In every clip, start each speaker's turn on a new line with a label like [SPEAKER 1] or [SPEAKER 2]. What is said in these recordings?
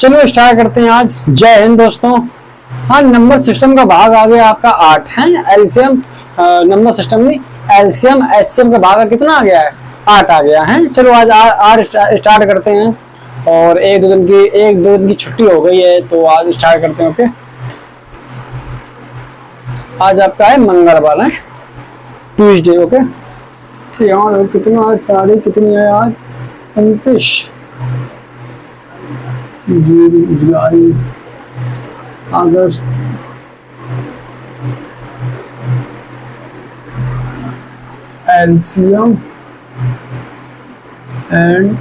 [SPEAKER 1] चलो स्टार्ट करते हैं आज। जय हिंद दोस्तों। हाँ, नंबर सिस्टम का भाग आ गया आपका 8 है। एलसीएम नंबर सिस्टम में एलसीएम एचसीएम का भाग कितना आ गया है? 8 आ गया है। चलो आज 8 स्टार्ट करते हैं। और एक दो दिन की छुट्टी हो गई है तो आज स्टार्ट करते हैं। ओके, आज आपका है मंगलवार है, ट्यूसडे। ओके, यार कितना तारीख कितनी है आज? 29 जुलाई अगस्त एलसीएम एंड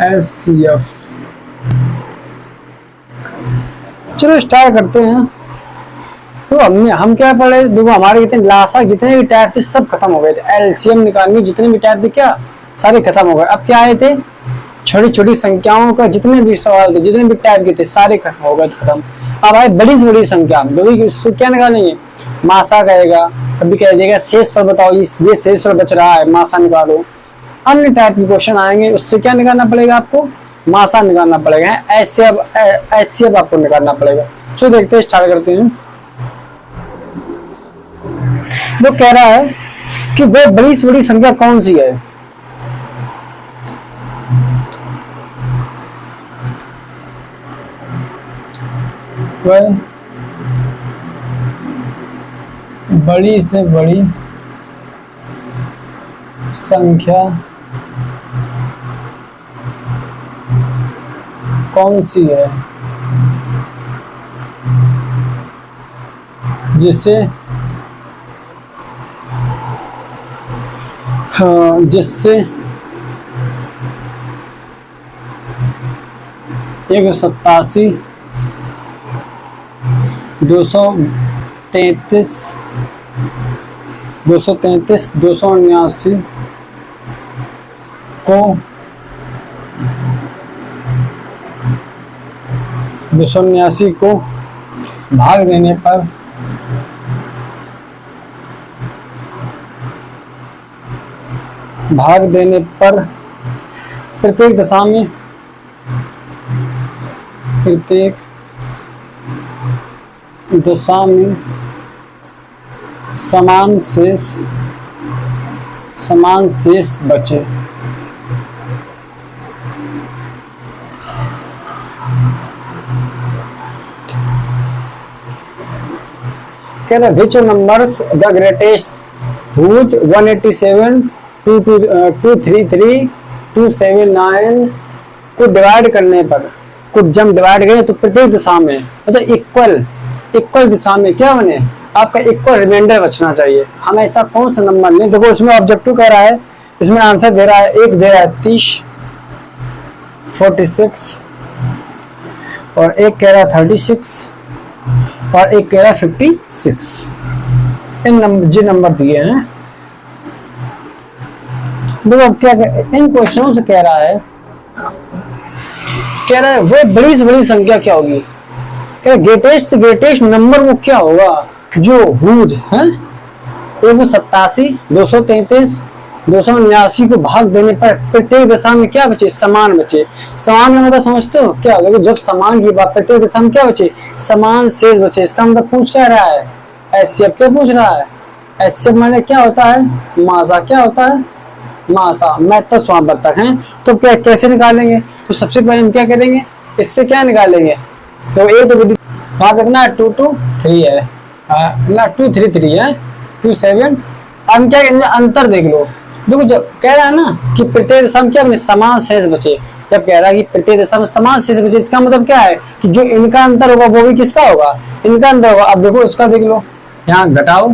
[SPEAKER 1] एचसीएफ। चलो स्टार्ट करते हैं। तो हम क्या पढ़े? देखो हमारे कितने लासा जितने भी टाइप थे सब खत्म हो गए थे। एलसीएम निकालनी जितने भी टाइप थे क्या सारे खत्म हो गए। अब क्या आए थे? छोटी छोटी संख्याओं का जितने भी सवाल थे, जितने भी टाइप के थे सारे खत्म हो गए, खत्म। अब आए बड़ी से बड़ी संख्या। बड़ी क्या निकालेंगे? मासा कहेगा, कभी कह देगा शेष पर बताओ, ये शेष पर बच रहा है, मासा निकालो। अन्य टाइप के क्वेश्चन आएंगे, उससे क्या निकालना पड़ेगा आपको? मासा निकालना पड़ेगा। एचसीएफ आपको निकालना पड़ेगा। चलो देखते हैं, स्टार्ट करते हैं। वो कह रहा है कि वो बड़ी से बड़ी संख्या कौन सी है? वह बड़ी से बड़ी संख्या कौन सी है जिससे जिससे 187 233 279 को 279 को भाग देने पर प्रत्येक दशा में समान शेष बचे। कह रहे विच नंबर्स द ग्रेटेस्ट हुज 187 233 279 को डिवाइड करने पर, कुछ जब डिवाइड करें तो प्रत्येक दिशा में मतलब इक्वल दिशा में क्या बने? आपका इक्वल रिमाइंडर बचना चाहिए। हम ऐसा कौन सा नंबर लें? देखो इसमें ऑब्जेक्टिव कह रहा है, इसमें आंसर दे रहा है, एक दे रहा है 30 46 और एक कह रहा है 36 और एक कह रहा है 56। इन नंबर दिए हैं। देखो क्या इन क्वेश्चनों से कह रहा है वो बड़ी से बड़ी संख्या क्या होगी? ग्रेटेस्ट से ग्रेटेस्ट नंबर वो क्या होगा जो हुज है 187 233 279 को भाग देने पर प्रत्येक दशा में क्या बचे? समान बचे। समान का मतलब समझते हो क्या? देखो जब समान की बात, प्रत्येक दशा में क्या बचे? समान शेष बचे। इसका मतलब पूछ क्या रहा है? एचसीएफ क्या पूछ रहा है? एचसीएफ माने क्या होता है? मासा। क्या होता है? मासा। मैथ स्वावर्तक है। तो क्या कैसे निकालेंगे? तो सबसे पहले हम क्या करेंगे? इससे क्या निकालेंगे? तो एक तो विधि वहां कितना है? 223 है ना, 233 है 27। हम क्या करेंगे? अंतर देख लो। देखो जब कह रहा है ना कि प्रत्येक दशा में क्या बने? समान शेष बचे। जब कह रहा है कि प्रत्येक दशा में समान शेष बचे, इसका मतलब क्या है कि जो इनका अंतर होगा वो भी किसका होगा? इनका अंतर होगा। अब देखो इसका देख लो, यहाँ घटाओ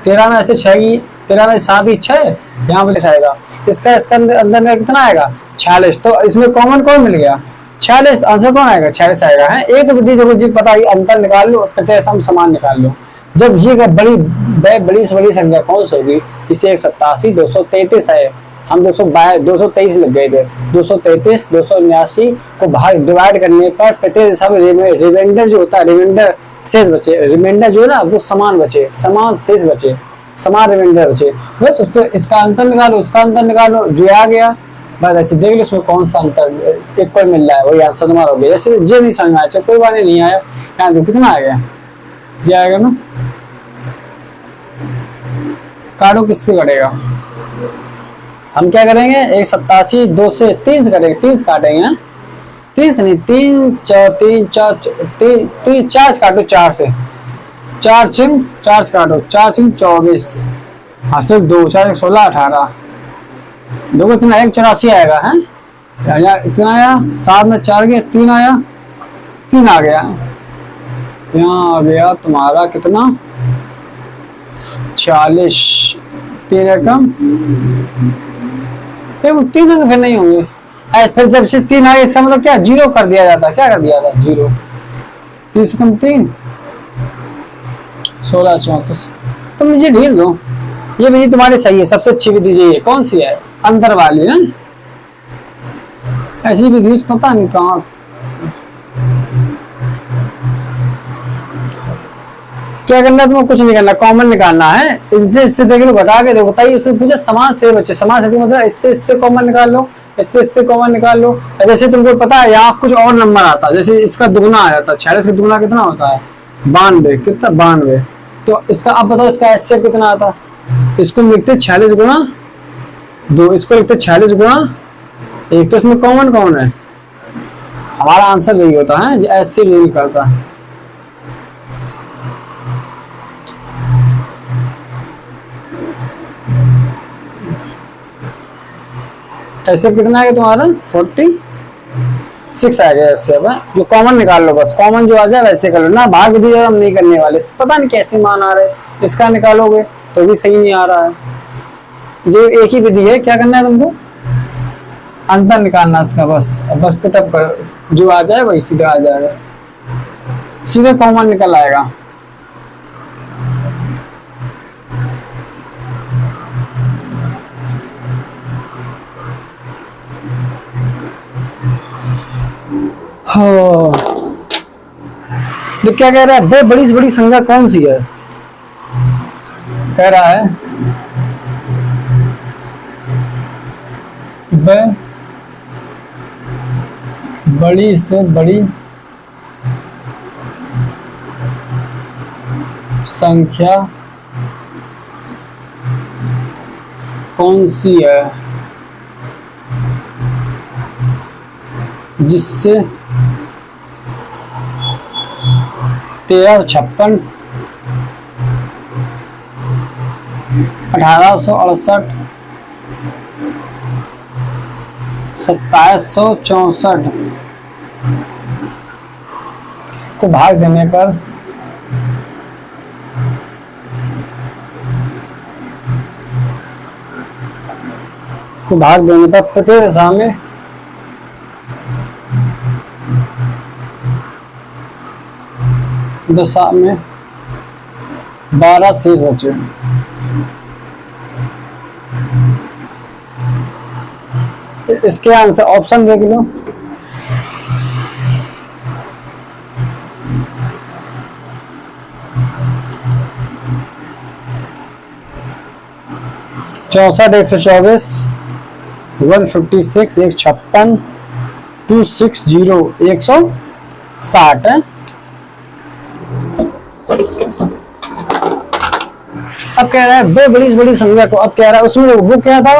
[SPEAKER 1] 13 में ऐसे 6 की 13 में 7 ही 6, यहाँ पर आएगा। इसका अंदर में कितना आएगा? 46। तो इसमें कॉमन कौन मिल गया? 46। आंसर कौन आएगा? 46 आएगा। है एक तो विधि देखो जी पता है, अंतर निकाल लो, प्रत्येक समान निकाल लो। जब ये बड़ी से बड़ी संख्या कौन सी होगी? इसे 187 233 है, हम 223 लग गए थे। 233 279 को भाग डिवाइड करने पर प्रत्येक दिशा में रिमाइंडर जो होता है, रिमाइंडर शेष बचे। रिमाइंडर जो है ना वो समान बचे, समान शेष बचे, समान रिमाइंडर बचे। बस उसको इसका अंतर निकालो, उसका अंतर निकालो, जो आ गया बस ऐसे देख लो इसमें कौन सा अंतर इक्वल मिल रहा है, वही आंसर तुम्हारा हो गया। जैसे ये नहीं समझ में आया, कोई बात नहीं आया, यहाँ तो कितना आ गया, ये आएगा ना, काटो किससे कटेगा, हम क्या करेंगे 187 2 से 30 करेंगे, 30 काटेंगे, 30 नहीं 3 4 3 4 3 4 काटो, 4 से 4 छिंग 4 काटो, 4 छिंग 24, हाँ सिर्फ 2 4 16 18, दो कितना 184 आएगा है, इतना आया, 7 में 4 गया, 3 आया, 3 आ गया, यहाँ आ गया तुम्हारा कितना 40, 3 रकम, वो 3 अंक फिर नहीं होंगे, फिर जब से 3 आए इसका मतलब क्या, 0 कर दिया जाता, क्या कर दिया जाता 0, 3 से कम 3, 16 34, तो मुझे ढील दो, ये विधि तुम्हारी सही है, सबसे अच्छी विधि ये कौन सी है, अंतर वाली है, ऐसी विधि पता नहीं कहाँ। क्या करना है तुम्हें, कुछ नहीं करना, कॉमन निकालना है, इनसे इससे देख लो, घटा के देखो, बताइए उससे पूछे समान से बच्चे, समान से मतलब इससे इससे कॉमन निकाल लो, इससे इससे कॉमन निकाल लो, जैसे तुमको पता है यहाँ कुछ और नंबर आता है, जैसे इसका दुगुना आ जाता है, 46 का दुगुना कितना होता है 92, कितना 92, तो इसका अब बताओ इसका एचसीएफ कितना आता है, इसको लिखते 46 गुना 2, इसको लिखते 46 गुना 1, तो इसमें कॉमन कौन है, हमारा आंसर यही होता है, एचसीएफ यही निकलता है। ऐसे कितना है तुम्हारा 46 आ गया, ऐसे अब जो कॉमन निकाल लो, बस कॉमन जो आ जाए वैसे कर लो ना, भाग विधि हम नहीं करने वाले, पता नहीं कैसे मान आ रहे, इसका निकालोगे तो भी सही नहीं आ रहा है, जो एक ही विधि है, क्या करना है तुमको अंतर निकालना इसका, बस बस पुटअप कर, जो आ जाए वही सीधा आ जाएगा, सीधे कॉमन निकल आएगा। तो क्या कह रहा है, बे बड़ी से बड़ी संख्या कौन सी है, कह रहा है बे बड़ी से बड़ी संख्या कौन सी है जिससे 1356 1868 2764 को भाग देने पर प्रत्येक दशा में 12 शेष बचे, इसके आंसर ऑप्शन देख लो, चौसठ 124 156 156 260 160 है। अब कह रहा है बे बड़ी बड़ी संख्या को, अब कह रहा है उसमें वो क्या था,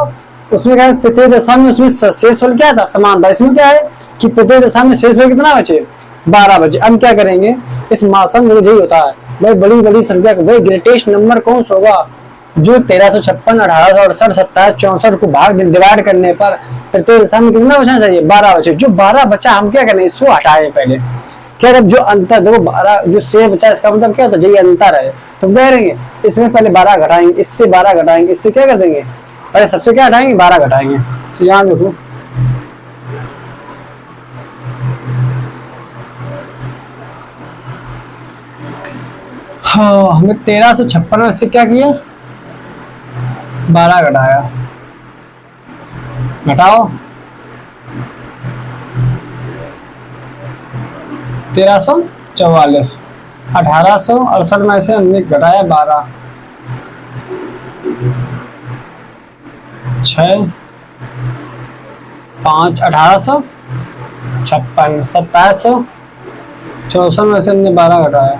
[SPEAKER 1] उसमें क्या है प्रत्येक दशा में उसमें शेषफल क्या था समान था, इसमें क्या है कि प्रत्येक दशा में शेषफल कितना बचे 12 बचे। अब क्या करेंगे इस मासन में यही होता है भाई, बड़ी बड़ी संख्या को भाई ग्रेटेस्ट नंबर कौन सा होगा, जो 1356 1868 2764 को भाग डिवाइड करने पर प्रत्येक दशा में कितना बचना चाहिए 12 बचे। जो 12 बचा हम क्या करें इसको हटाएं पहले, क्या जब जो अंतर देखो 12 जो शेष बचा इसका मतलब क्या होता है यही अंतर है, तो क्या करेंगे इसमें पहले 12 घटाएंगे, इससे 12 घटाएंगे, इससे क्या कर देंगे पहले सबसे क्या हटाएंगे 12 घटाएंगे। तो यहाँ देखो हाँ हमें 1356 में से क्या किया 12 घटाया, घटाओ 1344 1868 में से हमने घटाया 12 6 5 1856, 2764 में से हमने 12 घटाया,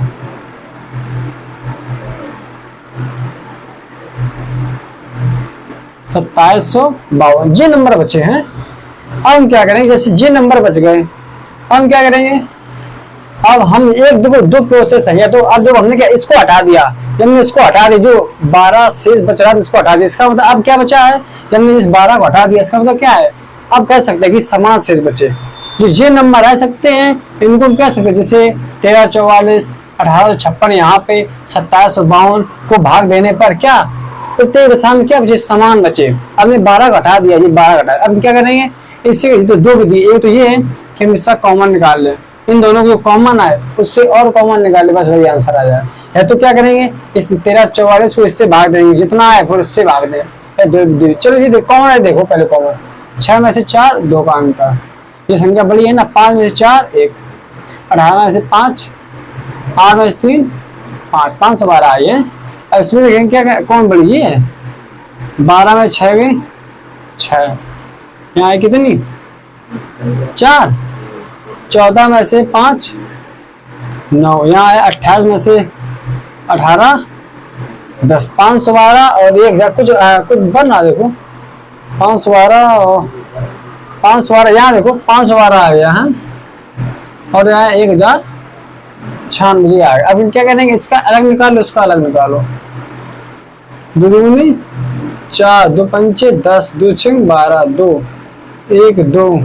[SPEAKER 1] 2752 जे नंबर बचे हैं। अब हम क्या करेंगे, जब से जे नंबर बच गए अब हम क्या करेंगे, अब हम एक दो प्रोसेस है। या तो अब जब हमने क्या इसको हटा दिया, जब हमने इसको हटा दिया, जो 12 शेष बच रहा था इसको हटा दिया, इसका मतलब अब क्या बचा है, जब हमने इस 12 को हटा दिया इसका मतलब क्या है, अब कह सकते हैं कि समान शेष बचे। जो ये नंबर आ सकते हैं इनको हम कह सकते हैं, जैसे 1344 1856 यहाँ पे 2752 को भाग देने पर क्या प्रत्येक दशा में क्या बचे, समान बचे। अब ने 12 घटा दिया, ये 12 घटा, अब क्या करेंगे इससे तो दो विधि, एक तो ये है कि हम इसका कॉमन निकाल लें, इन दोनों को कॉमन आए उससे और कॉमन निकाल ले, बस वही आंसर आ जाए। है तो क्या करेंगे, इस 1344 को इससे भाग देंगे, जितना आए फिर उससे भाग दें। चलो ये कॉमन है, देखो पहले कॉमन, 6 में से 4 2 का अंतर, ये संख्या बड़ी है ना, 5 में से 4 1, 18 में से 5, 8 में से 3 5, 512 आई है। अब इसमें देखेंगे क्या कौन बड़ी है, 12 में 6 गए 6, यहाँ आई कितनी 4, 14 में से 5 9, यहाँ आया 28 में से 18 10, 512 और एक कुछ बन रहा देखो 512 और 512, यहाँ देखो 512 आ गया है और यहाँ 1096 आ गया। अब क्या करेंगे, इसका अलग निकालो इसका अलग निकालो, 2 दूनी 4, 2 पंचे 10, 2 छंग 12, 2 1 2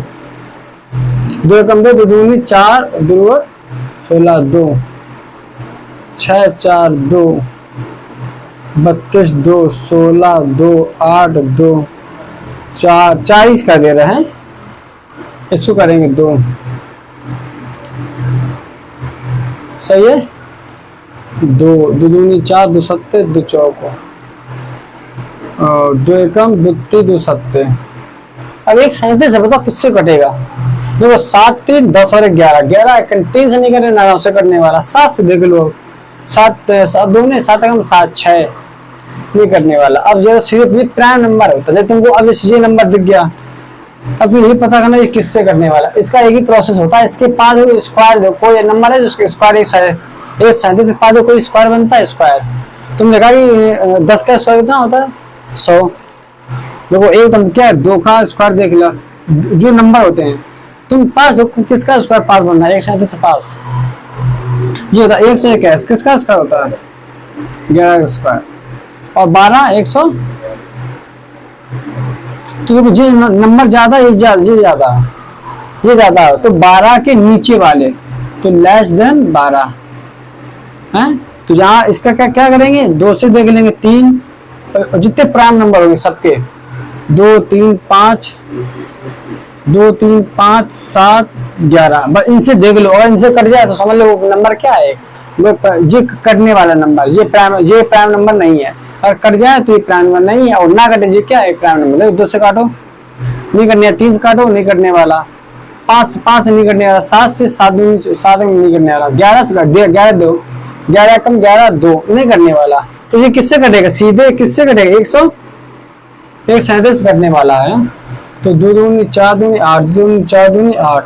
[SPEAKER 1] 2 एकम 2, 2 दूनी 4, 2 16, 2 6 4 2 32, 2 16, 2 8 2 4 40 का दे रहे हैं, इसको करेंगे 2, सही है 2 2 दूनी 4, 2 सत्ते 2 चौको, 2 एकम 2 3 2 सत्ते। अब एक 37 है, बताओ किससे कटेगा, देखो 7 3 10 और 11 11 3 से नहीं करने ना से करने वाला, 7 से देख लो, 7 7 2 ने 7 एकम 7 6 नहीं करने वाला। अब जो सीधे प्राइम नंबर होता है, तुमको अब ये नंबर दिख गया, अब तुम्हें ये पता करना ये किससे करने वाला, इसका एक ही प्रोसेस होता है, इसके पास स्क्वायर दो, कोई नंबर है जिसके स्क्वायर एक 37 के पास कोई स्क्वायर बनता है, स्क्वायर तुम देखा कि 10 का स्क्वायर कितना होता है 100, देखो एक तुम क्या 2 का स्क्वायर देख लो, जो नंबर होते हैं तुम पास देखो किसका स्क्वायर पास बनना है, 137 से पास ये होता है 101, किसका स्क्वायर होता है 11 का स्क्वायर, और 12 100, तो देखो जो नंबर ज्यादा ये ज्यादा तो 12 के नीचे वाले तो लेस देन 12 है, तो जहाँ इसका क्या करेंगे 2 से देख लेंगे 3, जितने प्राइम नंबर होंगे सबके 2 3 5 2 3 5 7 11, बस इनसे देख लो, और इनसे कट जाए तो समझ लो नंबर क्या है, ये कटने वाला नंबर, ये प्राइम नंबर नहीं है, और कट जाए तो ये प्राइम नंबर नहीं है, और ना कटे ये क्या है प्राइम नंबर। 2 से काटो नहीं करने, 3 से काटो नहीं करने वाला, 5 से नहीं करने वाला, 7 से 7 में नहीं करने वाला, 11 से 11 2 11 कम 11 2 नहीं करने वाला, तो ये किससे कटेगा, सीधे किससे कटेगा 137 कटने वाला है, तो 2 दूनी 4 दूनी 8, 2 दूनी 4 दूनी 8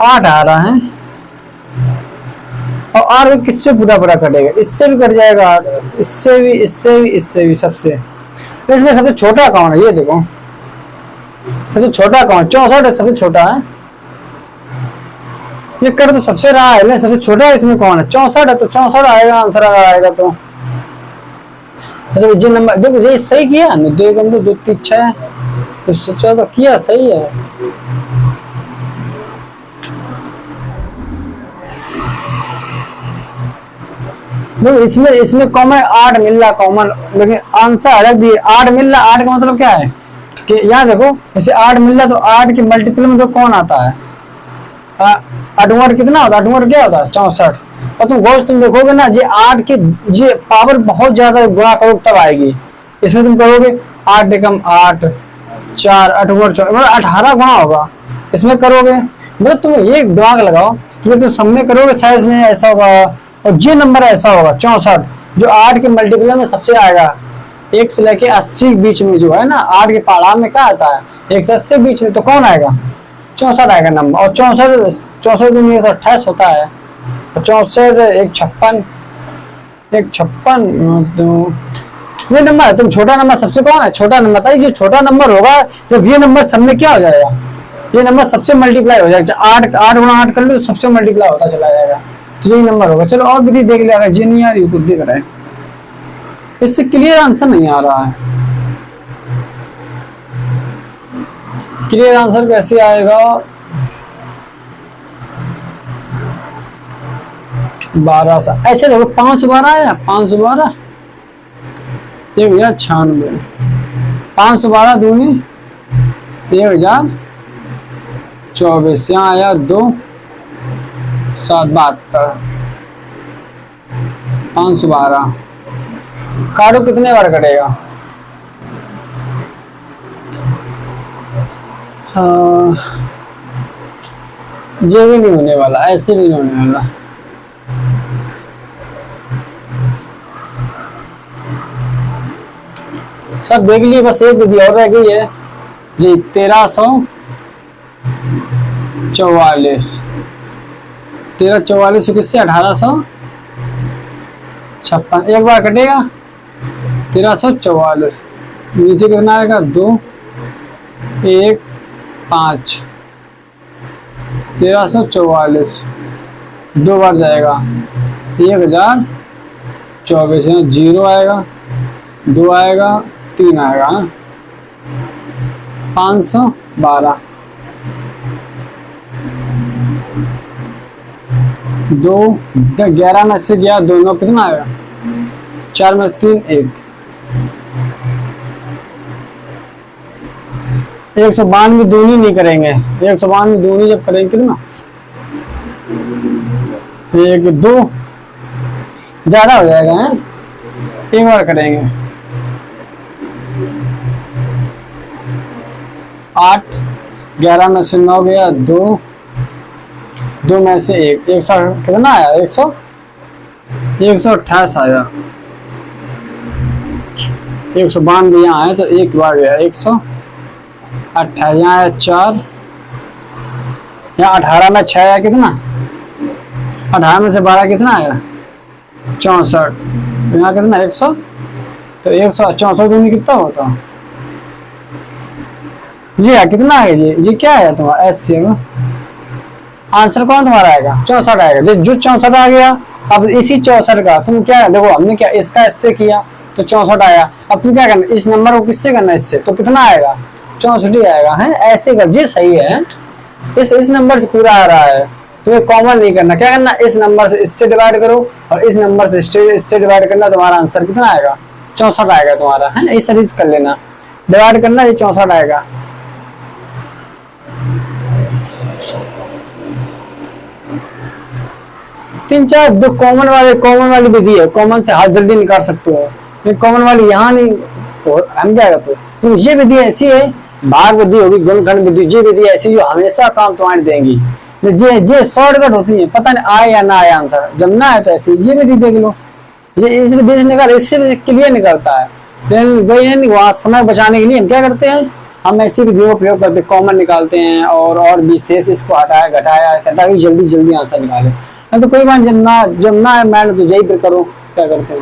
[SPEAKER 1] आ रहा है, और 8 किससे पूरा कटेगा, इससे भी कट जाएगा 8, इससे भी सबसे, तो इसमें सबसे छोटा कौन है, ये देखो सबसे छोटा कौन, 64 है सबसे छोटा है, ये कर तो सबसे रहा है, सबसे छोटा है इसमें कौन है 64 है, तो 64 आएगा आंसर आएगा। तो जो नंबर देखो ये सही किया ना, 2 एकम 2 3 6 तो सोचा तो किया सही है। देखो इसमें कॉमन 8 मिल रहा कॉमन, लेकिन आंसर अलग दिए 8 मिल रहा, 8 का मतलब क्या है कि यहाँ देखो जैसे 8 मिल रहा तो 8 के मल्टीपल में तो कौन आता है, 8 कितना होता है, 8 क्या होता है 64, और तुम गौर तुम देखोगे ना ये 8 की ये पावर बहुत ज्यादा गुणा करो तब आएगी, इसमें तुम करोगे 8 एकम 8 4 8 मतलब 18 गुणा होगा, इसमें करोगे मतलब तुम ये दिमाग लगाओ कि तुम सब में करोगे साइज में ऐसा होगा, और ये नंबर ऐसा होगा 64 जो 8 के मल्टीपल में सबसे आएगा, 1 से लेके 80 के बीच में जो है ना 8 के पहाड़ा में क्या आता है 180 बीच में तो कौन आएगा? 64 आएगा नंबर। और 64 दूनी 128 होता है, 64 एक 56, एक 56 तो ये नंबर है। तुम छोटा नंबर सबसे कौन है? छोटा नंबर था। जो छोटा नंबर होगा जब ये नंबर सब में क्या हो जाएगा? ये नंबर सबसे मल्टीप्लाई हो जाएगा। 8 गुणा 8 कर लो तो सबसे मल्टीप्लाई होता चला जाएगा, तो यही नंबर होगा। चलो और विधि देख लिया, जी नहीं आ रही खुद देख रहे हैं, इससे क्लियर आंसर नहीं आ रहा है। क्लियर आंसर कैसे आएगा? 1200 ऐसे देखो, 512 आया, 512 एक 1096, 512 दूनी 1024, यहाँ आया 2 7 72, 512 काटो कितने बार कटेगा? ये भी नहीं होने वाला, ऐसे भी नहीं होने वाला। सब देख लिए, बस एक विधि और रह गई है जी। 1344, 1344 किससे? 1856, एक बार कटेगा 1344, नीचे कितना आएगा? 2 1 5, 1344 दो बार जाएगा, 1024, यहाँ 0 आएगा, 2 आएगा, 3 आएगा, 512, 2 11 में से गया 2 9 कितना आएगा? 4 में 3 1, 192 दूनी नहीं करेंगे, 192 दूनी जब करेंगे कितना? 1 2 ज्यादा हो जाएगा है? एक बार करेंगे, 8 11 में से 9 गया, 2 2 में से 1 100 कितना आया? 128 आया, 192 यहाँ आया तो एक बार गया, 128 यहाँ आया 4, यहाँ 18 में 6 आया कितना? 18 में से 12 कितना आया? 64, यहाँ कितना? 100, तो 164 दूनी कितना होता? जी हाँ, कितना आएगा जी? जी क्या आया तुम्हारा? एस आंसर कौन तुम्हारा आएगा? 64 आएगा। जो 64 आ गया, अब इसी 64 का तुम क्या देखो, हमने क्या इसका इससे किया तो 64 आया। अब तुम क्या करना, इस नंबर को किससे करना? इससे, तो कितना आएगा? 64 ही आएगा है। ऐसे कर जी, सही है। इस नंबर से पूरा आ रहा है, तुम्हें कॉमन नहीं करना। क्या करना, इस नंबर से इससे डिवाइड करो और इस नंबर से इससे डिवाइड करना, तुम्हारा आंसर कितना आएगा? 64 आएगा तुम्हारा है। इस तरीके कर लेना, डिवाइड करना, ये 64 आएगा। तीन चार दो कॉमन वाली विधि है, कॉमन से हाथ जल्दी निकाल सकते हो, ये कॉमन वाली यहाँ नहीं हम क्या करते हो। तो ये विधि ऐसी है, भाग विधि होगी, गुणनखंड विधि, ये विधि ऐसी जो हमेशा काम तुम्हारी देंगी। ये शॉर्टकट होती है, पता नहीं आए या ना आए आंसर, जब ना आए तो ऐसी ये विधि देख लो, ये इस विधि से निकाल, इससे क्लियर निकलता है। लेकिन वहाँ समय बचाने के लिए हम क्या करते हैं, हम ऐसी विधियों का प्रयोग करते, कॉमन निकालते हैं और भी शेष इसको हटाया घटाया जल्दी जल्दी आंसर निकाले। तो कोई बात, जब ना है मैंने तो यही फिर करो, क्या करते हैं।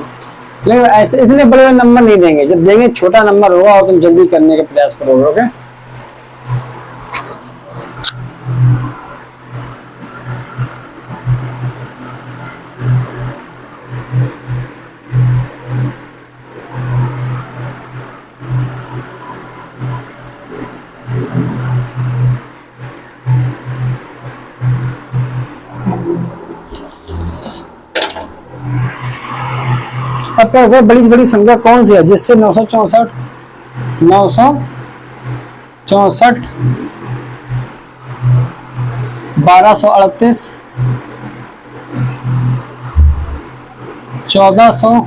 [SPEAKER 1] लेकिन ऐसे इतने बड़े नंबर नहीं देंगे, जब देंगे छोटा नंबर होगा और तुम जल्दी करने का प्रयास करोगे। ओके, अब क्या होगा, बड़ी से बड़ी संख्या कौन सी है जिससे 964 1238 1400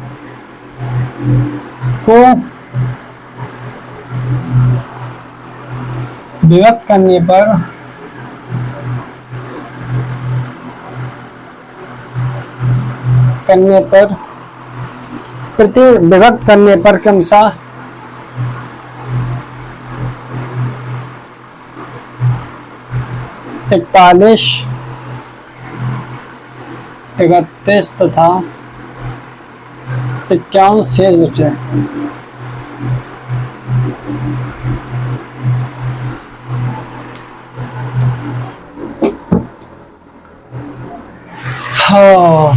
[SPEAKER 1] को विभक्त करने पर प्रति विभक्त करने पर क्रमशः 41, 31 तथा 51 शेष बचे। हाँ,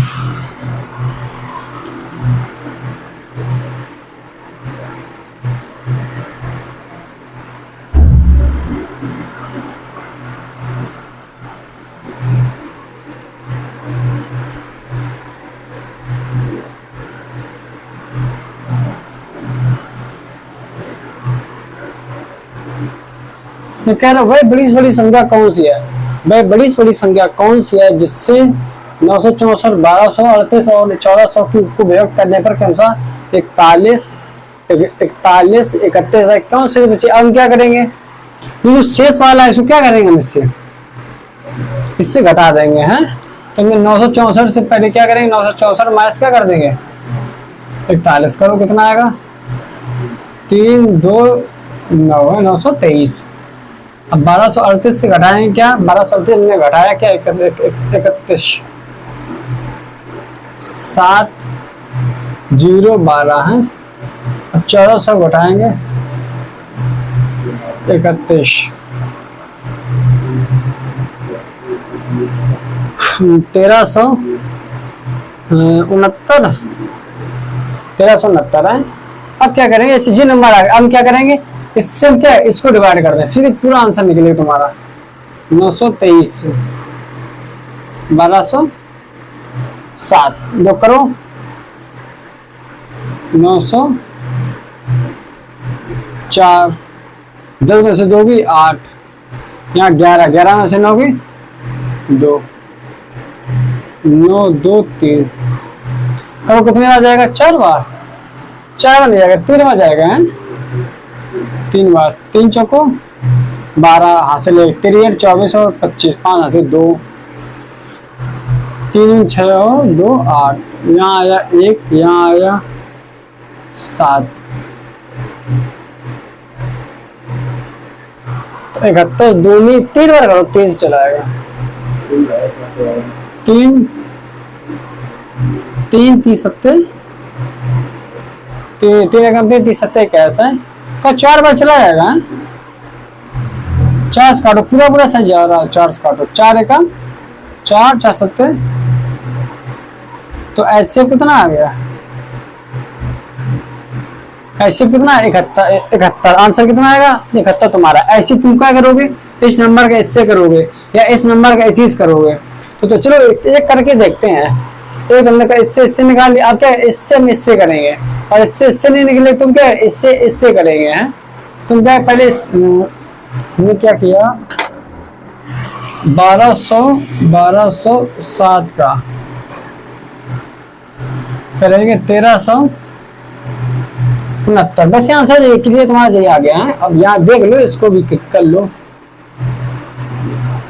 [SPEAKER 1] मैं कह रहा हूँ भाई बड़ी से बड़ी संख्या कौन सी है, भाई बड़ी से बड़ी संख्या कौन सी है जिससे 964, 1238 और 1400 को विभक्त करने पर क्रमशः 41, 31, 51 से बचे। अब हम क्या करेंगे, ये जो शेष वाला है इसको क्या करेंगे हम इससे घटा देंगे हैं। तो मैं 964 से पहले क्या करेंगे, 964 माइनस क्या कर देंगे 41 करो, कितना आएगा 3 2 9 है 923। अब 1238 से घटाएंगे क्या, 1238 में घटाया क्या 31, 7 0 12 है। अब 1400 घटाएंगे 31, 1369 है। अब क्या करेंगे, इसी जी नंबर आ गया, अब क्या करेंगे इससे क्या इसको डिवाइड कर दें, सीधे पूरा आंसर निकलेगा तुम्हारा 923 1207 दो करो 904, 10 में से 2 भी 8, यहाँ 11, 11 में से 9 भी 2, 9 2 3 करो, कितने बार जाएगा 4 बार, 4 बार नहीं जाएगा 3 बार जाएगा है, 3 बार, 3 चौको 12 हासिल 1, 3 24 और 25, 5 हासिल 2, 3 6 और 2 8, यहाँ आया 1, यहाँ आया 7, 71 दूनी 3 बार करो 3 से चला आएगा, 3 3 30 37 कैसा है का 4 बार चला जाएगा, 4 से काटो पूरा सही जा रहा है, 4 से काटो 4 एकम 4 4 7, तो ऐसे कितना आ गया, ऐसे कितना 71 आंसर कितना आएगा 71 तुम्हारा। ऐसे तुम क्या करोगे, इस नंबर का इससे करोगे या इस नंबर का इसी से करोगे, तो चलो एक करके देखते हैं। एक हमने का इससे निकाल लिया, आप क्या इससे करेंगे, और इससे नहीं निकले तुम क्या इससे करेंगे हैं। तुम क्या पहले हमने क्या किया 1207 का करेंगे 1369, बस यहाँ आंसर एक लिए तुम्हारा यही आ गया है। अब यहाँ देख लो, इसको भी क्लिक कर लो,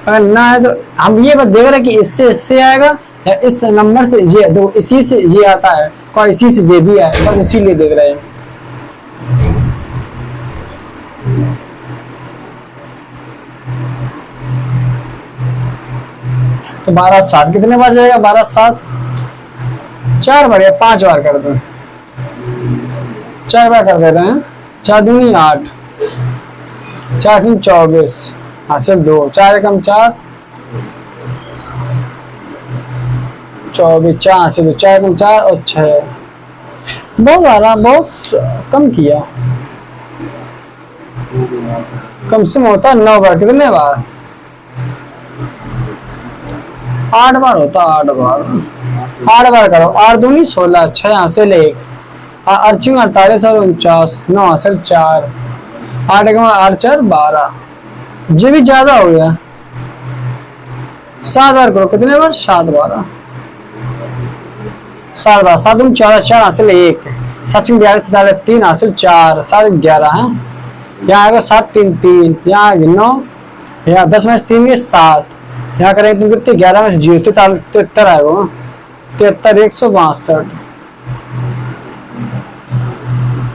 [SPEAKER 1] अगर ना है तो हम ये बात देख रहे हैं कि इससे आएगा या इस नंबर से ये, दो इसी से ये आता है और इसी से ये भी आए, बस इसीलिए देख रहे हैं। तो 12/7 कितने बार जाएगा, 12/7 4 बार या 5 बार कर दो, 4 बार कर दे रहे हैं, 4 दूनी 8, 4 3 24 हासिल 2, 4 कम 4 24, 4 हासिल 4 कम 4 और 6, बहुत ज्यादा बहुत कम किया, कम से कम होता है 9 बार, कितने बार 8 बार होता, 8 बार करो, 8 दूनी 16, 6 हासिल 1, 48 और 49, 9 हासिल 4, 8 1 8 4 12, ये भी ज्यादा हो गया, 7 बार करो, कितने बार 7 बार, 7 बार, 7 दूनी 14, 4 हासिल 1, 7 11 3 हासिल 4, 7 11 है, यहाँ आएगा 7 3 3, यहाँ आएगा 9, यहाँ 10 में 3 के 7, यहाँ करेंगे तुम कितने 11 में 0 73 आएगा, 73 162,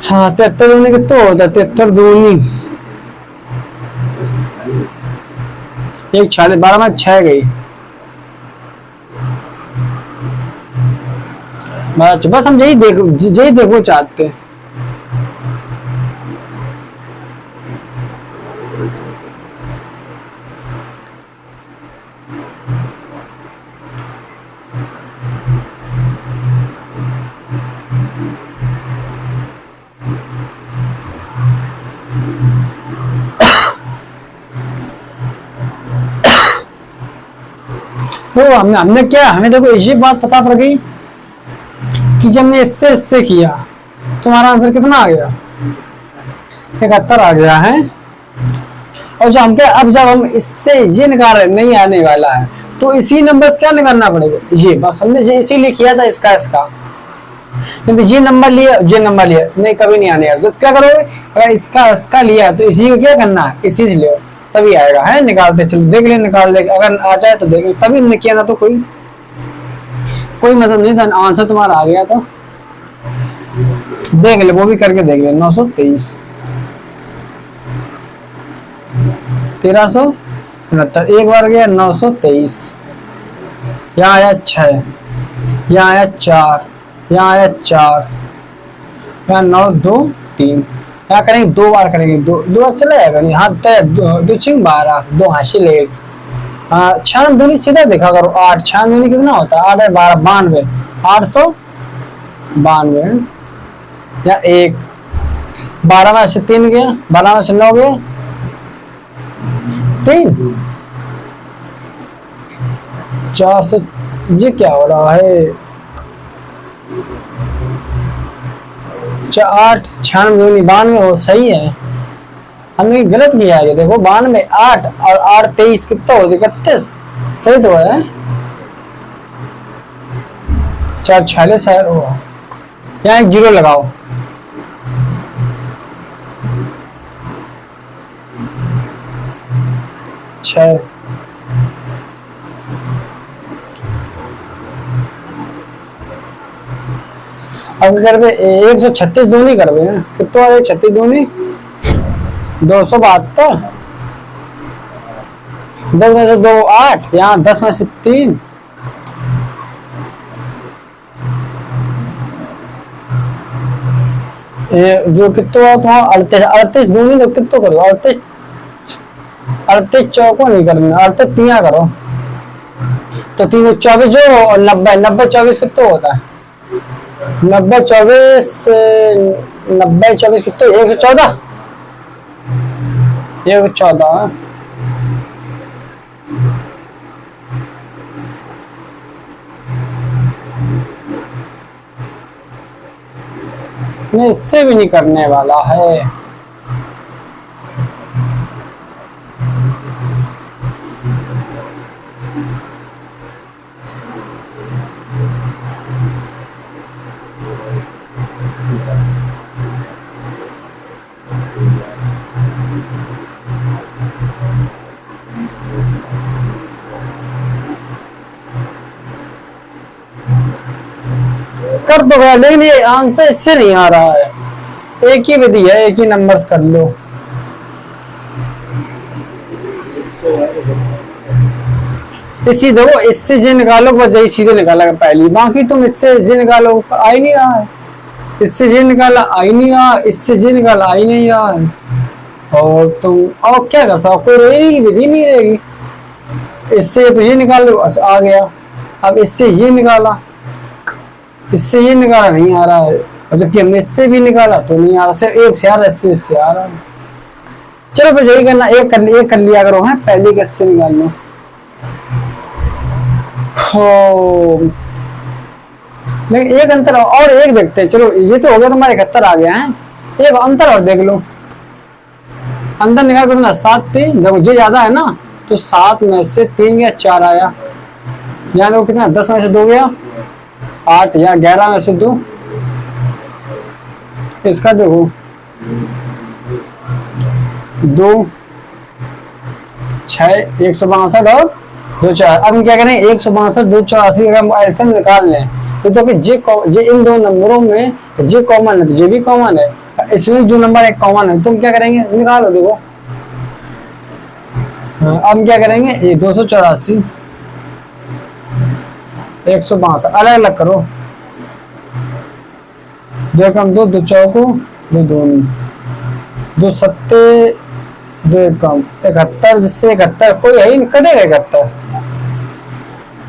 [SPEAKER 1] हाँ 73 दूनी कितना होता है, 73 दूनी एक 46, 12 में 6 गई, बस हम यही देखो चाहते हैं। तो हमने क्या, हमें देखो ये बात पता पड़ गई कि जब हमने इससे किया तो हमारा आंसर कितना आ गया, 71 आ गया है। और जो हम क्या, अब जब हम इससे ये निकाल रहे नहीं आने वाला है तो इसी नंबर से क्या निकालना पड़ेगा, ये बस हमने ये इसीलिए किया था इसका क्योंकि ये नंबर लिया नहीं, कभी नहीं आने वाला। तो क्या करोगे, अगर इसका लिया तो इसी को क्या करना है, इसी से लियो तभी आएगा है। निकालते चलो, देख ले निकाल ले, अगर आ जाए तो देख ले, तभी नहीं किया ना तो कोई मतलब नहीं था। आंसर तुम्हारा आ गया था, देख ले वो भी करके देख ले। 923, 1369, एक बार गया 923, यहाँ आया 6, यहाँ आया 4, यहाँ आया 4, यहाँ 9 2 3, यहाँ करेंगे 2 बार करेंगे, 2 बार चला जाएगा नहीं, हाँ 2 6 12, 2 हासिल 1, 6 दूनी सीधा देखा करो, 8 6 दूनी कितना होता है, 8 है 12 92, 892, या 1, 12 में से 3 गया, 12 में से 9 गया 3, 4 से, ये क्या हो रहा है, 8 96 92 हो, सही है। हमने गलत किया है, देखो 92 8 और 8 23 कितना हो, 31, सही तो है। 4 46 है, यहाँ एक 0 लगाओ, छह, अब करवे 136 दूनी करवे, कितना है 36 दूनी 272, 10 में से 2 8, यहाँ 10 में से 3, जो कितना तो 38 दूनी तो कितना करो, 38 चौको नहीं करना, 38 तिया करो तो 3 24 जो, और 90 24 कितना होता है, 90 24 कितना, 114, 114, मैं इससे भी नहीं करने वाला है। कर दो गया, लेकिन ये आंसर इससे नहीं आ रहा है, एक ही विधि है, एक ही नंबर्स कर लो। इसी देखो, इससे जे निकालो बस यही सीधे निकाला पहली, बाकी तुम इससे जे निकालो आ ही नहीं रहा है, इससे जे निकाला आ ही नहीं रहा, इससे जे निकाला आ ही नहीं रहा है, और तुम और क्या कर सकते, कोई रहेगी विधि नहीं रहेगी। इससे तो ये निकाल लो, आ गया, अब इससे ये निकाला, इससे ये निकाला नहीं आ रहा है, और जबकि हमने इससे भी निकाला तो नहीं आ रहा, सिर्फ एक से आ रहा है, इससे आ रहा है। चलो फिर यही करना, एक कर लिया करो, है पहले के इससे निकाल लो। लेकिन एक अंतर और एक देखते हैं, चलो ये तो हो गया, तुम्हारे 71 आ गया है, एक अंतर और देख लो, अंतर निकाल कितना 7 3, देखो ये ज्यादा है ना, तो 7 में से 3 गया 4 आया, यहाँ देखो कितना 10 में से 2 गया 8, या 11 में से 2, इसका देखो 2 6 162 और 2 4, अब हम क्या करें 162 2 84 अगर हम एलसीएम निकाल लें तो कि जे इन दो नंबरों में जे कॉमन है तो जे भी कॉमन है, इसमें जो नंबर एक कॉमन है तुम क्या करेंगे निकालो, देखो हाँ, अब क्या करेंगे, ये 284, 162 अलग अलग करो। 2 कम 2, 2 चौको 2 दूनी, 2 सत्ते 2 कम 71, जिससे 71 कोई है ही नहीं, कटेगा 71।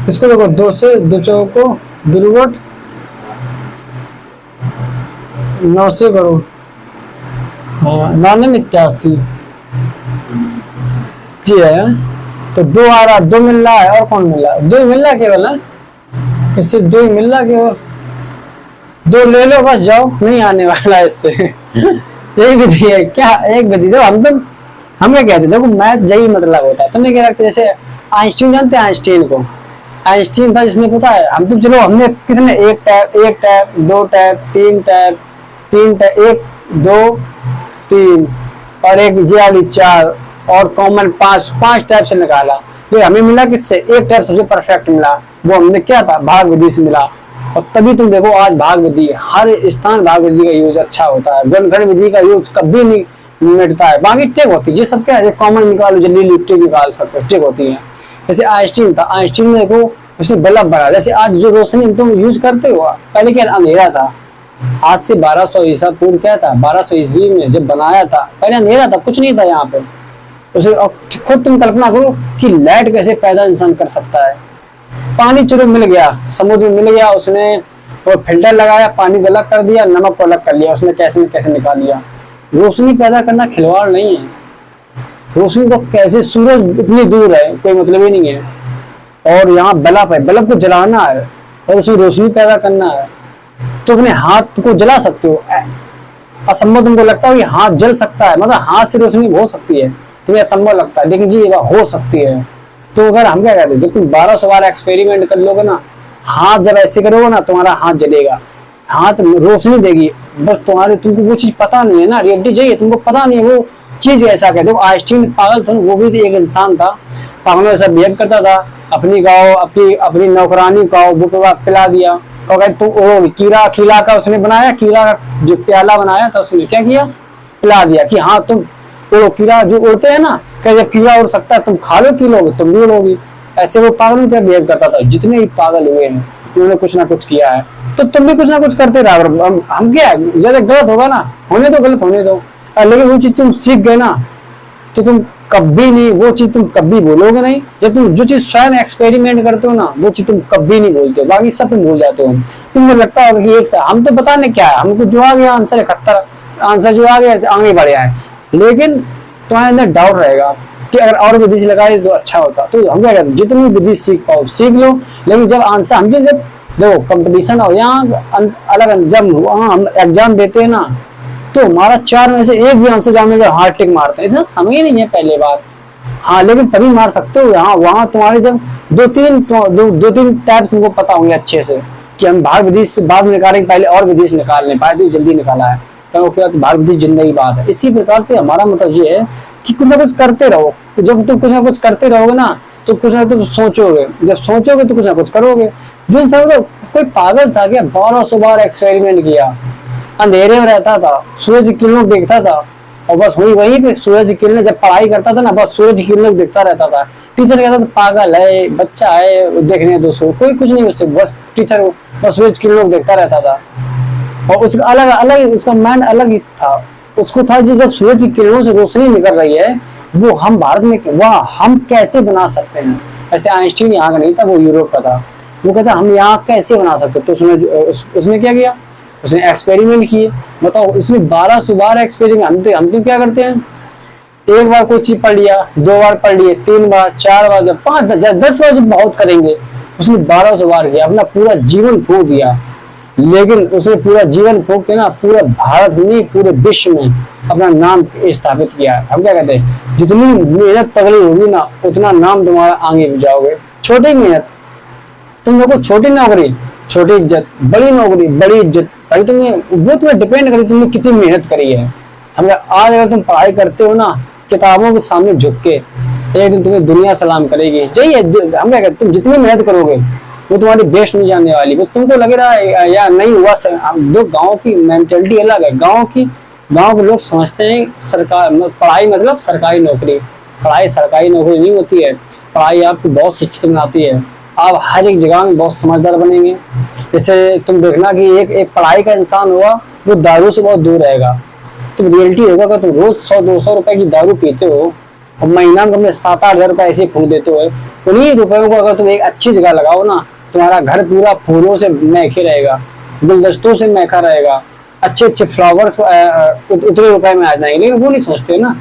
[SPEAKER 1] इसको देखो 2 से 2 चौको 2 9 से करो, हाँ 989 जी है। तो 2 आ रहा, 2 मिल रहा है, और कौन मिल रहा है, 2 ही मिल रहा है केवल है, इससे 2 ही मिल रहा है केवल, 2 ले लो बस, जाओ, नहीं आने वाला इससे। यही विधि है क्या, एक विधि दो। हमें कहते देखो मैथ यही मतलब होता है। तुम्हें क्या लगता है, जैसे आइंस्टीन, जानते हैं आइंस्टीन को, आइंस्टीन था जिसने, पता है हम तो, चलो हमने कितने, 1 टैप 2 टैप 3 टैप 3 टैप 1 2 3 और एक जी 4 और कॉमन 5 टैप से निकाला। तो हमें मिला किससे, 1 टैप सबसे परफेक्ट मिला, वो हमने क्या था, भाग विधि से मिला। और तभी तुम देखो आज भाग विधि, हर स्थान भाग विधि का यूज अच्छा होता है, गणगण विधि का यूज कभी नहीं मिटता है। बाकी टेक होती है, ये सब क्या है, कॉमन निकालो जल्दी लिफ्ट निकाल सकते हो, टेक होती है। जैसे आइंस्टीन था, आइंस्टीन ने देखो उसने बल्ब बनाया। जैसे आज जो रोशनी तुम यूज करते हो, पहले क्या अंधेरा था, आज से 1200 ईसा पूर्व क्या था, 1200 ईस्वी में जब बनाया था, पहले अंधेरा था, कुछ नहीं था यहाँ पे। उसे खुद तुम कल्पना करो कि लाइट कैसे पैदा इंसान कर सकता है। पानी चलो मिल गया, समुद्र में मिल गया, उसने और फिल्टर लगाया, पानी को अलग कर दिया, नमक को अलग कर लिया, उसने कैसे न कैसे निकाल लिया। रोशनी पैदा करना खिलवाड़ नहीं है। रोशनी को कैसे, सूरज इतनी दूर है, कोई मतलब ही नहीं है, और यहाँ बल्ब है, बल्ब को जलाना है और उसमें रोशनी पैदा करना है, तो अपने हाथ को जला सकते हो। असंभव तुमको लगता है कि हाथ जल सकता है, मतलब हाथ से रोशनी हो सकती है, तुम्हें असंभव लगता है, लेकिन जी ये हो सकती है। तो अगर हम क्या कहते हैं, जब तुम 1200 बार एक्सपेरिमेंट कर लोगे ना, हाथ जब ऐसे करोगे ना, तुम्हारा हाथ जलेगा, हाथ रोशनी देगी, बस तुम्हारे, तुमको वो चीज पता नहीं है ना, रियलिटी चाहिए, तुमको पता नहीं है वो चीज ऐसा कहते हो। आइंस्टीन पागल था, वो भी एक इंसान था, पागलों जैसा बिहेव करता था, अपनी गाँव अपनी नौकरानी गाँव वो पिला दिया, तो कीड़ा खिला का उसने बनाया, कीड़ा का जो प्याला बनाया था उसने क्या किया, पिला दिया कि हाँ तुम उड़ो, कीड़ा जो उड़ते हैं ना, क्या जब कीड़ा उड़ सकता है, तुम खा लो की लोगे, तुम भी उड़ोगी। ऐसे वो पागल नहीं था, बिहेव करता था। जितने भी पागल हुए हैं उन्होंने कुछ ना कुछ किया है, तो तुम भी कुछ ना कुछ करते रहो। हम क्या, जैसे गलत होगा ना, होने दो, गलत होने दो, लेकिन वो चीज तुम सीख गए ना, तो तुम कभी नहीं, वो चीज तुम कभी बोलोगे नहीं। जब तुम जो चीज स्वयं एक्सपेरिमेंट करते हो ना, वो चीज तुम कभी नहीं बोलते हो, बाकी सब तुम भूल जाते हो। तुमको लगता होगा कि एक हम तो पता नहीं क्या है, हमको जो आ गया आंसर 71 आंसर जो आ गया आगे बढ़ आए, लेकिन तुम्हारे अंदर डाउट रहेगा कि अगर और विधि से लगाए तो अच्छा होता। तो हम क्या कहते हैं, जितनी विधि सीख पाओ सीख लो, लेकिन जब आंसर हम जब देखो कंपटीशन हो, यहाँ अलग जब हम एग्जाम देते हैं ना, तो हमारा 4 में से एक भी आंसर जानने का हार्ट टिक मारते हैं, इतना समय नहीं है पहले बात, हाँ लेकिन तभी मार सकते हो। यहाँ वहां तुम्हारे जब 2-3 टाइप तुमको पता होंगे अच्छे से कि हम भाग विधि से बाद में निकालेंगे, पहले और विधि से निकाल नहीं पाए तो जल्दी निकाला है, तो उसके बाद भाग विधि जिंदगी बात है। इसी प्रकार से हमारा मतलब ये है कि कुछ ना कुछ करते रहो। जब तुम कुछ ना कुछ करते रहोगे ना, तो कुछ ना कुछ सोचोगे, जब सोचोगे तो कुछ ना कुछ करोगे। जो इंसान कोई पागल था क्या, 1200 बार एक्सपेरिमेंट किया, अंधेरे में रहता था, सूरज की किरणों देखता था, और बस वहीं पे सूरज की किरणें, जब पढ़ाई करता था ना, बस सूरज की किरणों देखता रहता था। टीचर कहता था पागल है, बच्चा है, देखने दो, कोई कुछ नहीं उससे, बस टीचर बस सूरज की किरणों देखता रहता था। और उसका अलग अलग, उसका माइंड अलग ही था, उसको था कि जब सूरज की किरणों से रोशनी निकल रही है, वो हम भारत में वाह हम कैसे बना सकते हैं। ऐसे आइंस्टीन यहाँ का नहीं था, वो यूरोप का था, वो कहता हम यहाँ कैसे बना सकते। तो उसने क्या किया, उसने एक्सपेरिमेंट किए। बताओ, उसने 1200 बार एक्सपेरिमेंट। हम तो क्या करते हैं, एक बार कोई चीज पढ़ लिया, 2 बार पढ़ लिए, 3 बार 4 बार, जब 5 10 बार जब बहुत करेंगे। उसने 1200 बार किया, अपना पूरा जीवन फूंक दिया। लेकिन उसने पूरा जीवन फूंक के ना, पूरा भारत में, पूरे विश्व में अपना नाम स्थापित किया। हम क्या कहते हैं, जितनी मेहनत तगड़ी होगी ना, उतना नाम तुम्हारा आगे जाओगे। छोटी मेहनत, तुम देखो, छोटी नौकरी छोटी इज्जत, बड़ी नौकरी बड़ी इज्जत, तभी तुम्हें डिपेंड करी तुमने कितनी मेहनत करी है। हमें आज अगर तुम पढ़ाई करते हो ना, किताबों के सामने झुक के, एक दिन तुम्हें दुनिया सलाम करेगी। यही है, हम क्या कहते, तुम जितनी मेहनत करोगे वो तुम्हारी बेस्ट नहीं जाने वाली। वो तुमको लग रहा है या नहीं हुआ, जो गाँव की मेंटेलिटी अलग है। गाँव के लोग समझते हैं सरकार पढ़ाई मतलब सरकारी नौकरी, पढ़ाई सरकारी नौकरी नहीं होती है, पढ़ाई आपको बहुत शिक्षित बनाती है। आप हर एक जगह में बहुत समझदार बनेंगे। जैसे तुम देखना कि एक पढ़ाई का इंसान होगा वो दारू से बहुत दूर रहेगा। तुम रियलिटी होगा कि तुम रोज 100-200 रुपए की दारू पीते हो और महीना में तुमने 7-8 हजार रुपए ऐसे फूक देते हो, उन्हीं रुपयों को अगर तुम एक अच्छी जगह लगाओ ना, तुम्हारा घर पूरा फूलों से महके रहेगा, गुलदस्तों से महका रहेगा, अच्छे अच्छे फ्लावर्स उतने रुपए में आ जाएंगे। लेकिन वो नहीं सोचते ना।